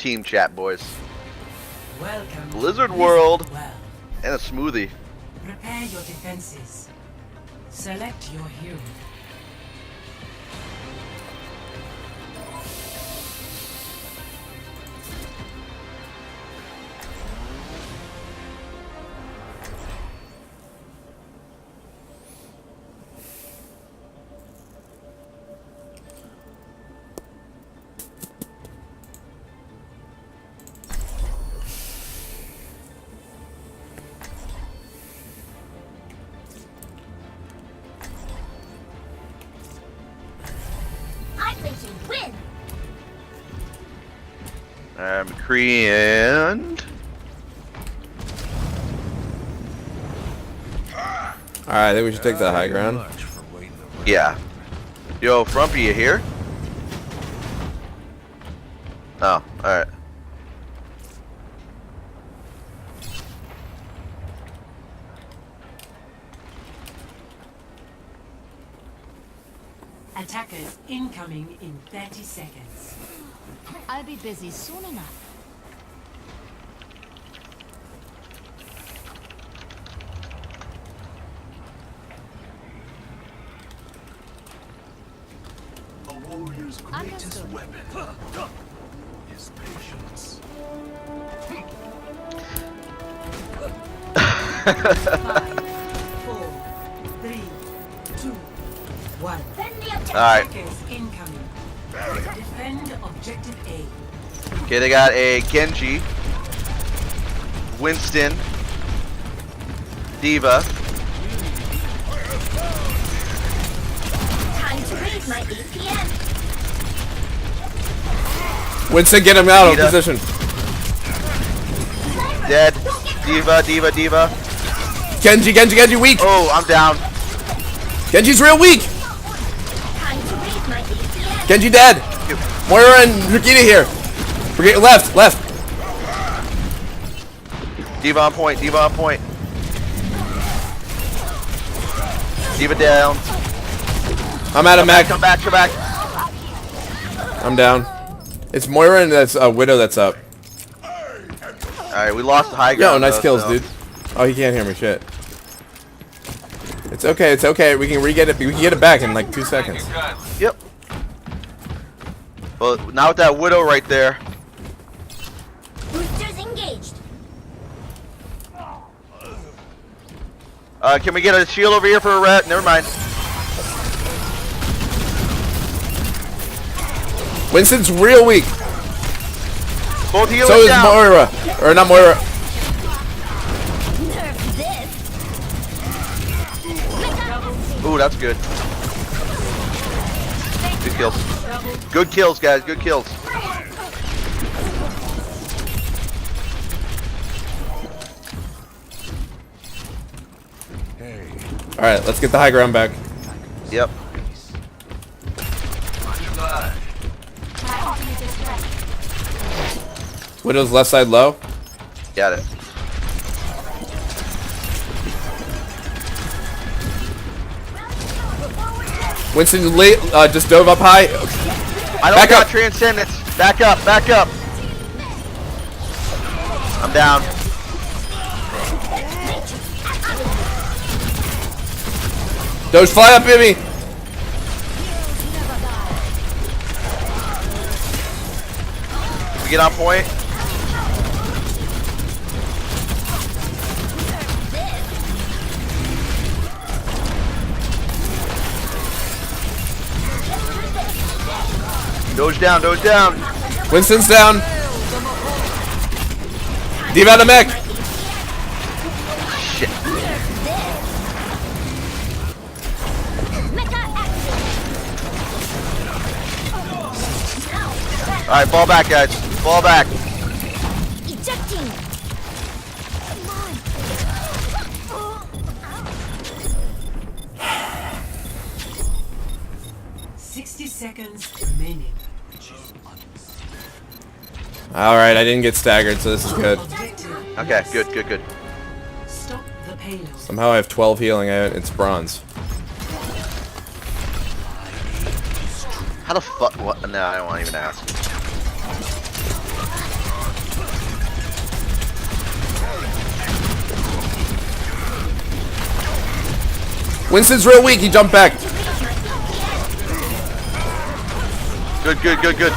team chat, boys. Welcome Blizzard to World. Well. And a smoothie. Prepare your defenses. Select your hero. McCree and... Alright, I think we should take the high ground. Yeah. Yo, Frumpy, you here? Oh, alright. Attackers incoming in 30 seconds. I'll be busy soon enough. A warrior's greatest weapon is patience. 5, 4, 3, 2, 1. Alright. Attackers incoming. Defend objective A. Okay, they got a Genji, Winston, Diva. Time to raise my APM. Winston, get him out of Nita. position. Dead. Diva. Genji, weak. Oh, I'm down. Genji's real weak. Time to raise my APM. Genji dead. Moira and Regina here. Left. Diva on point. Diva down. I'm out of mech. Come back. I'm down. It's Moira and that's Widow that's up. Alright, we lost the high Yo, ground. nice though, kills, so- dude. Oh, he can't hear me. Shit. It's okay. We can get it back in like 2 seconds. Yep. Well, now with that Widow right there. Boosters engaged. Can we get a shield over here for a ret? Never mind. Winston's real weak. Both healers So is down. Moira. Or not Moira. Nerf this. Ooh, that's good. Good kills. Good kills, guys. Good kills. Alright, let's get the high ground back. Yep. Widow's left side low. Got it. Winston late, just dove up high. I don't Back got up. transcendence. Back up. I'm down. Doge, fly up, baby. We get on point. Doge down. Winston's down. Diva out of mech. Shit. Mecha action. Alright, fall back, guys. Fall back. Ejecting. Come on. 60 seconds remaining. Alright, I didn't get staggered, so this is good. Objective. Okay, good. Stop the payload. Somehow I have 12 healing. It's bronze. How the fuck? What? No, I don't want to even ask. Winston's real weak. He jumped back. Good, good, good, good.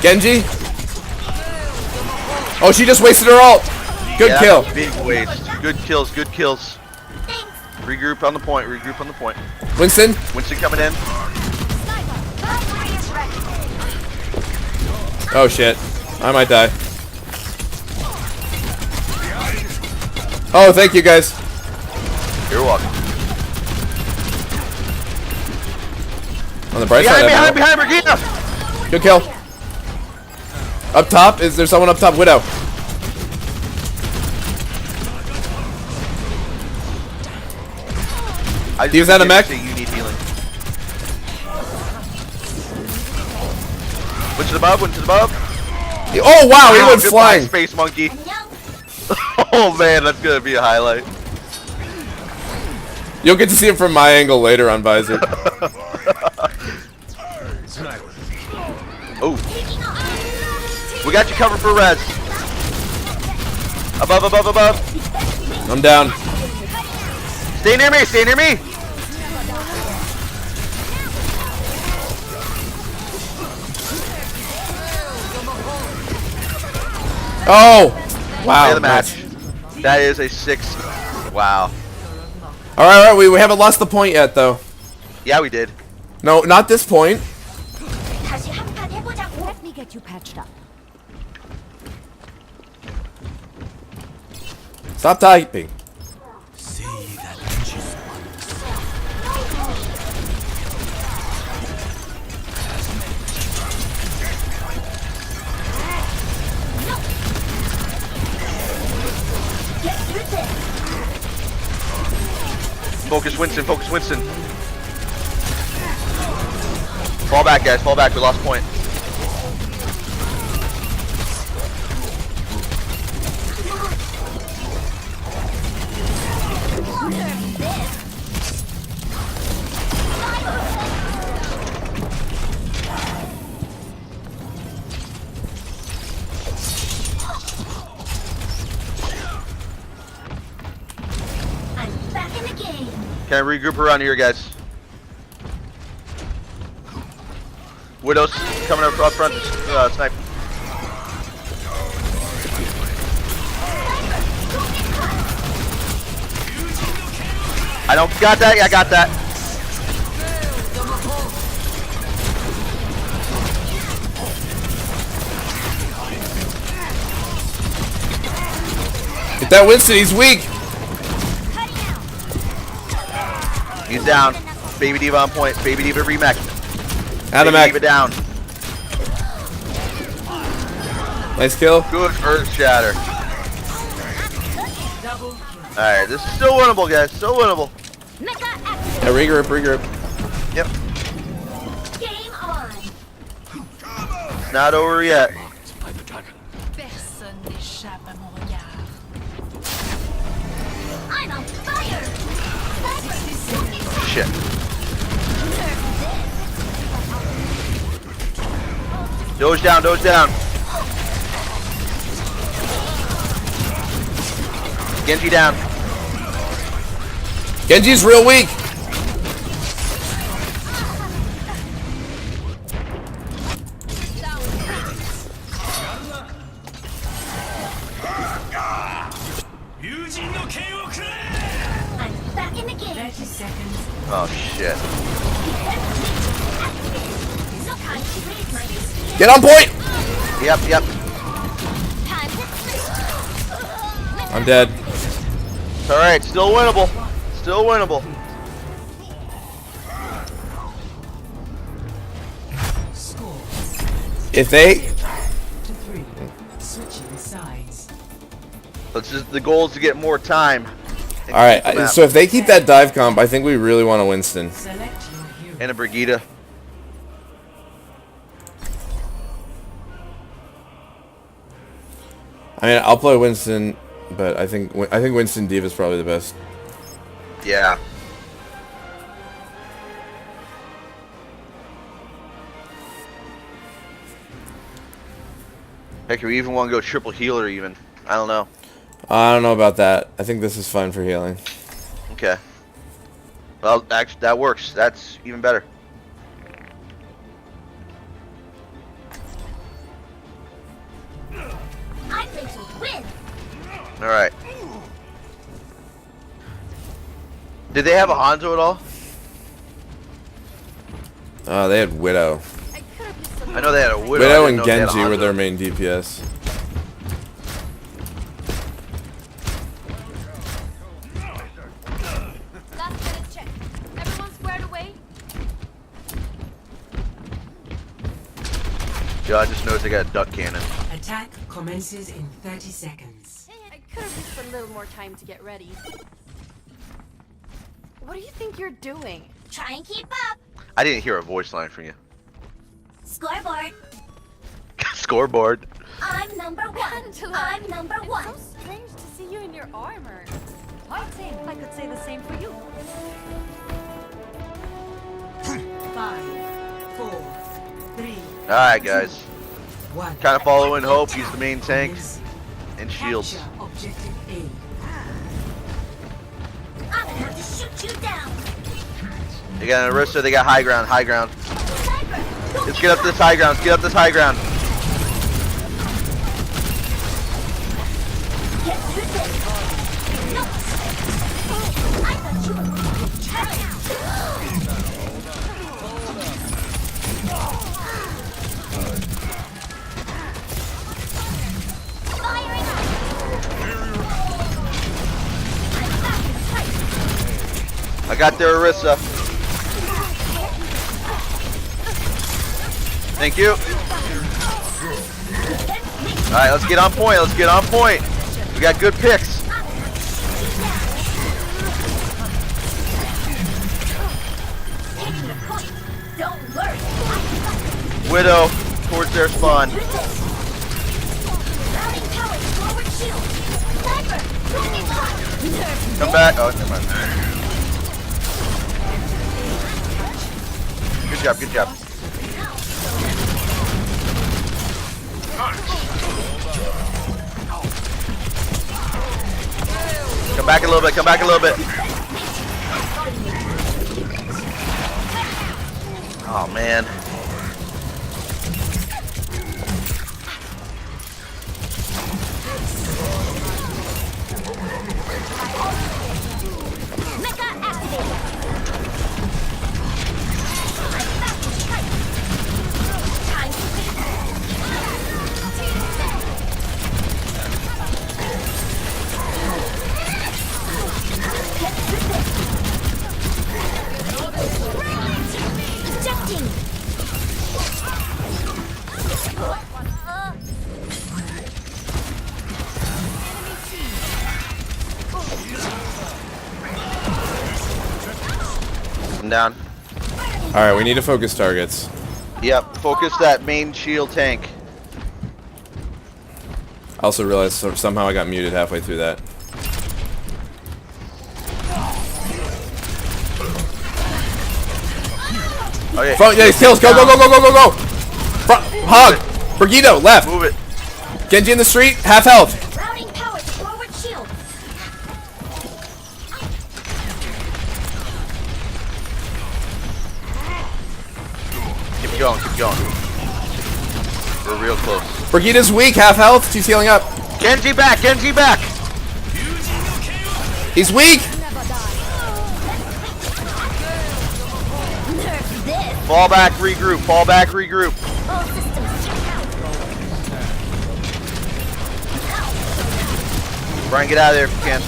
Genji. Oh, she just wasted her ult. Good Yeah, kill. Big waste. Good kills, good kills. Regroup on the point, regroup on the point. Winston. Winston coming in. Oh shit. I might die. Oh, thank you guys. You're welcome. On the bright Behind, side, behind, behind, Brigida! good kill. Up top, is there someone up top? Widow. I He was out of mech? You need healing. Went to the above, went to the above. Oh wow, he went Goodbye, flying. Space Monkey. Oh man, that's gonna be a highlight. You'll get to see him from my angle later on Visor. Oh. We got you covered for res. Above, above, above. I'm down. Stay near me, stay near me. Oh! Play Wow. the match. That is a 6. Wow. Alright, alright, we haven't lost the point yet, though. Yeah, we did. No, not this point. 다시 한판 해보자고. Let me get you patched up. Stop typing. Focus Winston, focus Winston. Fall back, guys, fall back. We lost point. I'm back in the game. Can I regroup around here, guys? Widow's coming up front to snipe. I don't got that. Yeah, I got that. Get that Winston, he's weak. He's down. Baby Diva on point. Baby Diva remech. Out of Baby mech. Diva down. Nice kill. Good Earth Shatter. Alright, this is still winnable, guys. Still winnable. Mecha action. Yeah, regroup, regroup. Yep. Game on. It's not over yet. Personne n'échappe à mon regard. I'm on fire. Shit. Doge down, doge down. Genji down. Genji's real weak. I'm back in the game. 30 seconds. Oh shit. Time to raise my ACS. Get on point. Yep, yep. Time to I'm dead. It's alright, still winnable. Still winnable. Score If they... 2-3. Switching sides. Let's just, the goal is to get more time. Alright, so if they keep that dive comp, I think we really want to Winston. Select your hero. And a Brigida. I mean, I'll play Winston, but I think Winston Diva is probably the best. Yeah. Heck, we even want to go triple healer even. I don't know. I don't know about that. I think this is fine for healing. Okay. Well, actually, that works. That's even better. I'm going to win. All right. Did they have a Hanzo at all? They had Widow. I know they had a Widow. I Widow didn't and know they had a Genji were Hanzo. their main DPS. Last minute check. Everyone squared away? Yeah, I just noticed they got a duck cannon. Attack commences in 30 seconds. I could have used a little more time to get ready. What do you think you're doing? Try and keep up. I didn't hear a voice line from you. Scoreboard. Scoreboard. I'm number one. Angela, I'm number one. It's so strange to see you in your armor. Same. I could say the same for you. 5, 4, 3, All right, guys. 1. Kind of following Hope. He's the main tank and shields. Capture objective A. I'm gonna have to shoot you down. They got an Orisa. They got high ground. High ground. Sniper, go Let's get up this high ground. Let's get up this high ground. Get through this. No. I thought you were going to check out. Firing up. I'm back in sight. I got their Orisa. Thank you. All right, let's get on point. Let's get on point. We got good picks. Taking the point. Don't worry. Widow towards their spawn. Routing power forward shield. Sniper, moving hot. Nerf Come back. Oh, never mind. Good job. Good job. Come back a little bit. Come back a little bit. Oh man. Mecha activated. I'm back in sight. Time to win. Get through this. Ejecting. I'm down. All right, we need to focus targets. Yep. Focus that main shield tank. I also realized somehow I got muted halfway through that. Okay. Front, yeah, kills. Go, go, go, go, go, go, go. Front, hog. Brigido, left. Move it. Genji in the street, half health. Routing power to forward shield. Keep going. Keep going. We're real close. Brigida's weak, half health. She's healing up. Genji back. Genji back. He's weak. Nerf this. Fall back. Regroup. Fall back. Regroup. All systems check out. Brian, get out of there if you can.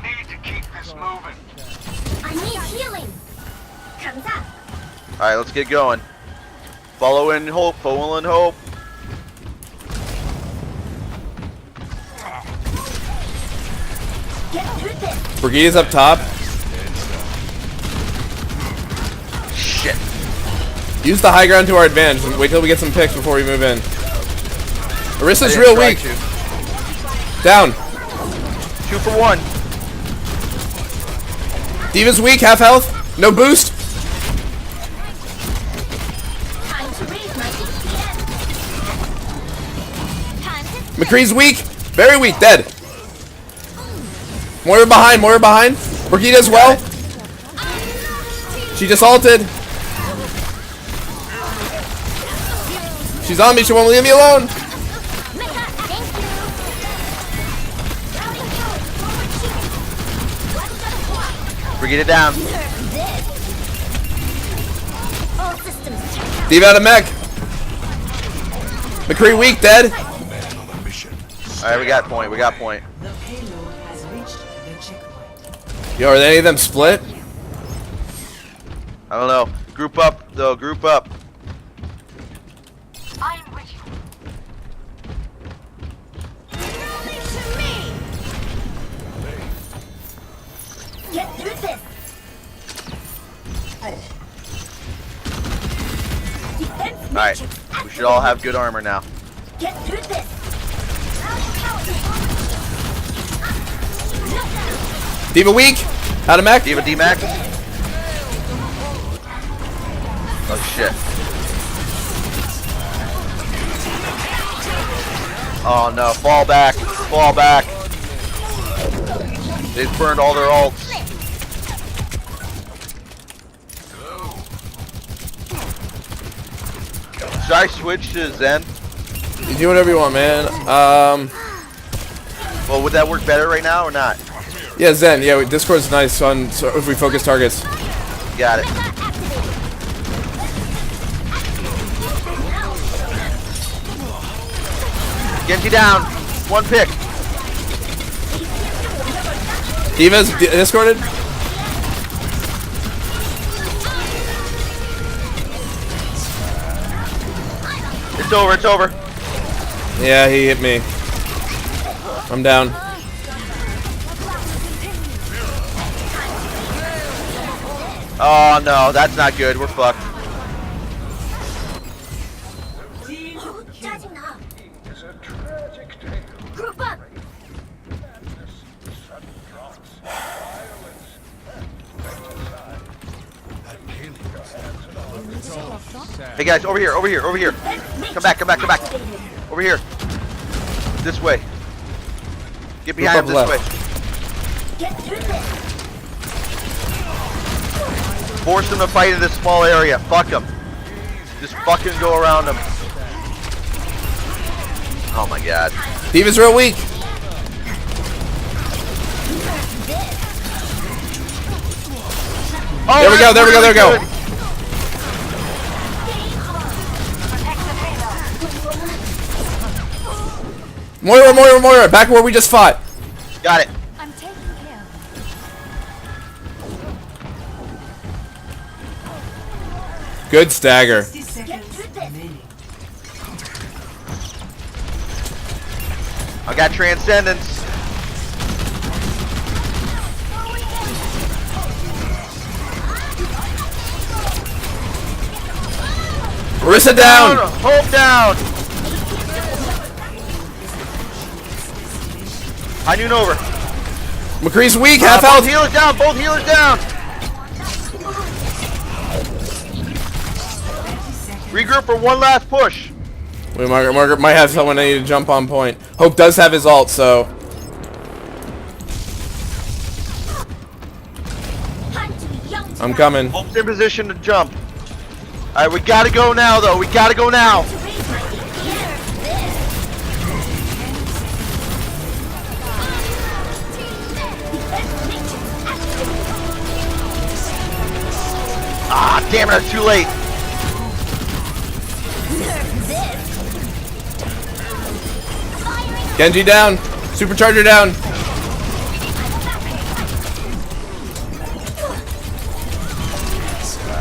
Need to keep this moving. I need healing. Comes up. All right, let's get going. Follow in hope. Follow in hope. Get through this. Brigida's up top. Shit. Use the high ground to our advantage. Wait till we get some picks before we move in. Orisa's I real didn't weak. try to. Down. 2 for 1. Diva's weak, half health. No boost. Time to raise my DPS. McCree's weak. Very weak. Dead. Moira behind. Moira behind. Brigitte as well. She just ulted. She's on me. She won't leave me alone. Brigitte down. All systems check out. Steve out of mech. McCree weak. Dead. Alright, we got point. We got point. The payload has reached the checkpoint. Yo, are any of them split? I don't know. Group up, though. Group up. I'm with you. Get through this. Defense Alright. matrix We should all have good armor now. Get through this. Diva weak. Out of mech. Diva D-Mac. Oh shit. Oh no, fall back. Fall back. They've burned all their ults. Should I switch to Zen? You do whatever you want, man. Well, would that work better right now or not? Yeah, Zen. Yeah, Discord's nice on so if we focus targets. Got it. Genji down. One pick. Diva's discorded. It's over. It's over. Yeah, he hit me. I'm down. Oh no, that's not good. We're fucked. Charging up. It's a tragic tale. Group up. Hey guys, over here, over here, over here. Come back, come back, come back. Over here. This way. Get behind him Group this up way. Get through this. Force them to fight in this small area. Fuck them. Just fucking go around them. Oh my god. Diva's real weak. Oh, There we go, there we go, there we go. really good. Moira, Moira, Moira. Back where we just fought. Got it. I'm taking care of Good stagger. 60 seconds remaining. I got Transcendence. Marissa down. Hope down. I knew over. McCree's weak. Half Both health. healers down. Both healers down. Regroup for one last push. Wait, Margaret might have someone I need to jump on point. Hope does have his ult, so I'm coming. Hope's in position to jump. Alright, we gotta go now though. We gotta go now. Ah, damn it, it's too late. Genji down. Supercharger down.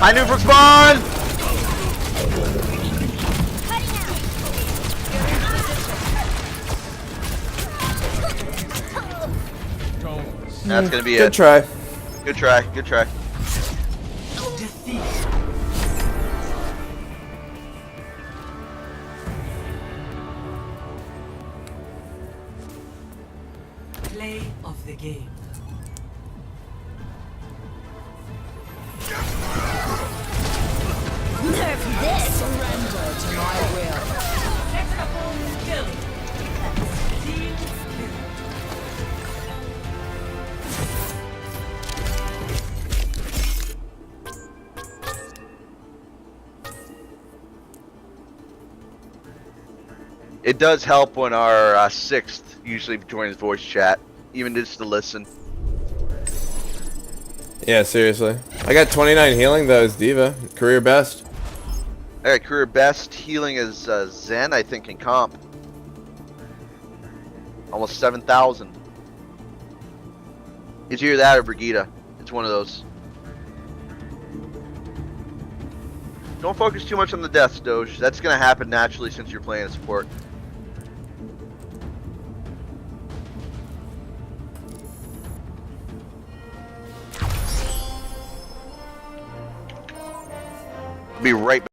I knew from spawn. That's gonna be Good it. try. Good try. Good try. Defeat. Play of the game. Nerf this. Surrender to my will. Kill. It does help when our sixth usually joins voice chat, even just to listen. Yeah, seriously. I got 29 healing though as Diva. Career best. Alright, career best healing is Zen, I think, in comp. Almost 7,000. It's either that or Brigitte. It's one of those. Don't focus too much on the deaths, Doge. That's gonna happen naturally since you're playing a support. Be right back.